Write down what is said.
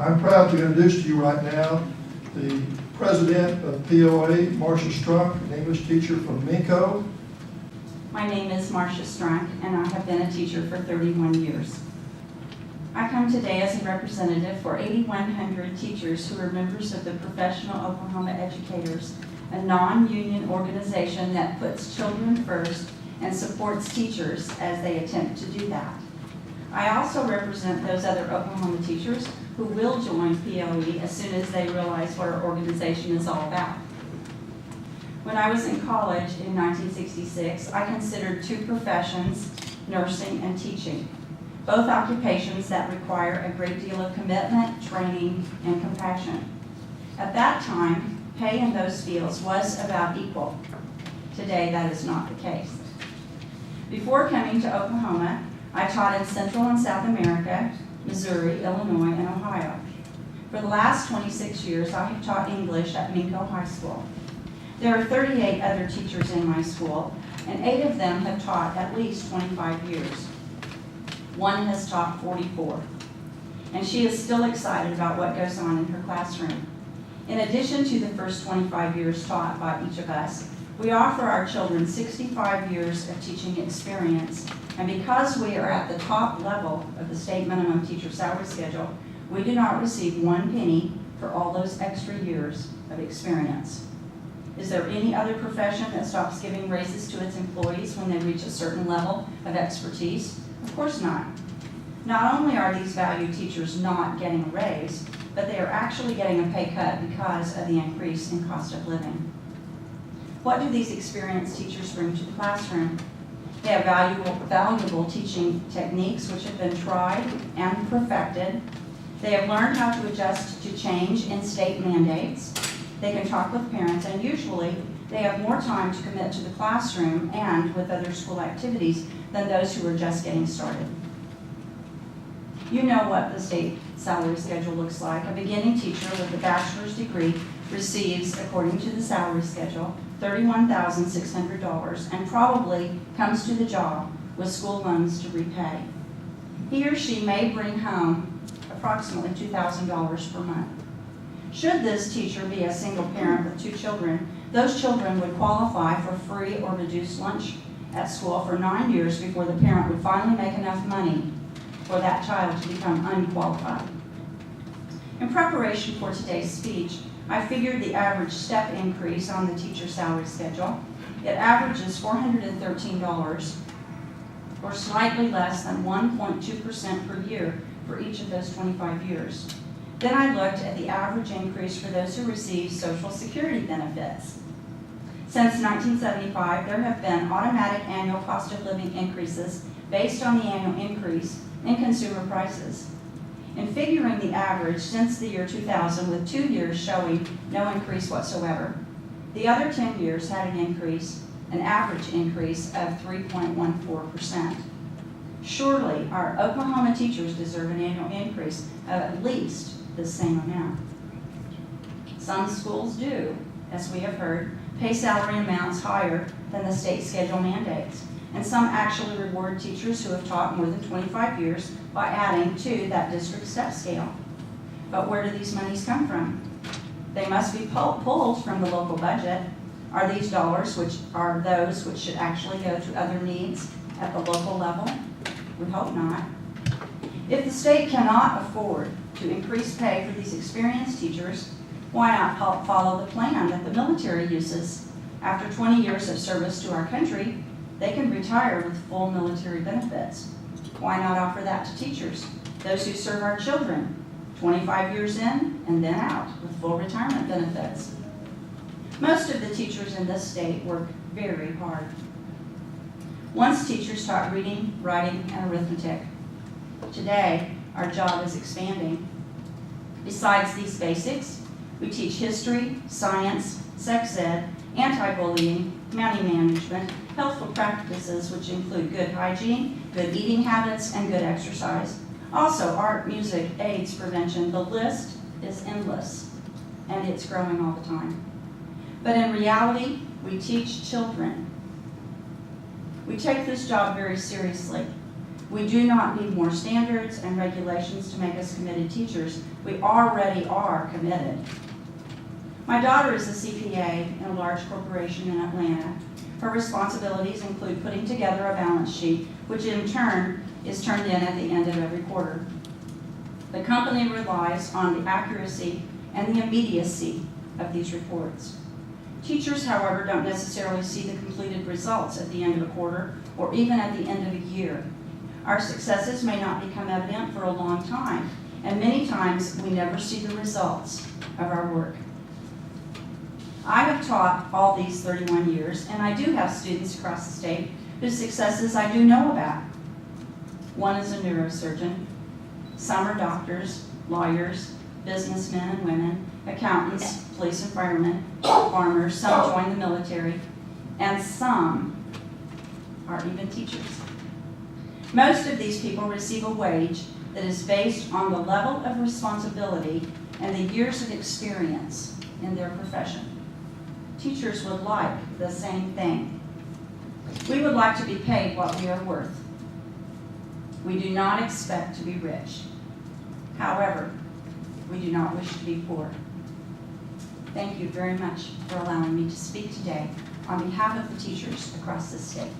I'm proud to introduce to you right now the president of POA, Marsha Strunk, an English teacher from Minko. My name is Marsha Strunk, and I have been a teacher for 31 years. I come today as a representative for 8,100 teachers who are members of the Professional Oklahoma Educators, a non-union organization that puts children first and supports teachers as they attempt to do that. I also represent those other Oklahoma teachers who will join POE as soon as they realize what our organization is all about. When I was in college in 1966, I considered two professions, nursing and teaching, both occupations that require a great deal of commitment, training, and compassion. At that time, pay in those fields was about equal. Today, that is not the case. Before coming to Oklahoma, I taught in Central and South America, Missouri, Illinois, and Ohio. For the last 26 years, I have taught English at Minko High School. There are 38 other teachers in my school, and 8 of them have taught at least 25 years. One has taught 44, and she is still excited about what goes on in her classroom. In addition to the first 25 years taught by each of us, we offer our children 65 years of teaching experience, and because we are at the top level of the state minimum teacher salary schedule, we do not receive 1 penny for all those extra years of experience. Is there any other profession that stops giving raises to its employees when they reach a certain level of expertise? Of course not. Not only are these valued teachers not getting a raise, but they are actually getting a pay cut because of the increase in cost of living. What do these experienced teachers bring to the classroom? They have valuable teaching techniques which have been tried and perfected. They have learned how to adjust to change in state mandates. They can talk with parents, and usually they have more time to commit to the classroom and with other school activities than those who are just getting started. You know what the state salary schedule looks like. A beginning teacher with a bachelor's degree receives, according to the salary schedule, $31,600 and probably comes to the job with school loans to repay. He or she may bring home approximately $2,000 per month. Should this teacher be a single parent with 2 children, those children would qualify for free or reduced lunch at school for 9 years before the parent would finally make enough money for that child to become unqualified. In preparation for today's speech, I figured the average step increase on the teacher salary schedule. It averages $413, or slightly less than 1.2% per year for each of those 25 years. Then I looked at the average increase for those who receive Social Security benefits. Since 1975, there have been automatic annual cost of living increases based on the annual increase in consumer prices. In figuring the average since the year 2000, with 2 years showing no increase whatsoever, the other 10 years had an average increase of 3.14%. Surely our Oklahoma teachers deserve an annual increase of at least the same amount. Some schools do, as we have heard, pay salary amounts higher than the state schedule mandates, and some actually reward teachers who have taught more than 25 years by adding to that district step scale. But where do these monies come from? They must be pulled from the local budget. Are these dollars which are those which should actually go to other needs at the local level? We hope not. If the state cannot afford to increase pay for these experienced teachers, why not follow the plan that the military uses? After 20 years of service to our country, they can retire with full military benefits. Why not offer that to teachers, those who serve our children, 25 years in and then out with full retirement benefits? Most of the teachers in this state work very hard. Once teachers taught reading, writing, and arithmetic. Today, our job is expanding. Besides these basics, we teach history, science, sex ed, anti-bullying, money management, healthful practices which include good hygiene, good eating habits, and good exercise. Also, art, music, AIDS prevention. The list is endless, and it's growing all the time. But in reality, we teach children. We take this job very seriously. We do not need more standards and regulations to make us committed teachers. We already are committed. My daughter is a CPA in a large corporation in Atlanta. Her responsibilities include putting together a balance sheet, which in turn is turned in at the end of every quarter. The company relies on the accuracy and the immediacy of these reports. Teachers, however, don't necessarily see the completed results at the end of a quarter or even at the end of a year. Our successes may not become evident for a long time, and many times we never see the results of our work. I have taught all these 31 years, and I do have students across the state whose successes I do know about. One is a neurosurgeon. Some are doctors, lawyers, businessmen and women, accountants, police and firemen, farmers, some join the military, and some are even teachers. Most of these people receive a wage that is based on the level of responsibility and the years of experience in their profession. Teachers would like the same thing. We would like to be paid what we are worth. We do not expect to be rich. However, we do not wish to be poor. Thank you very much for allowing me to speak today on behalf of the teachers across the state.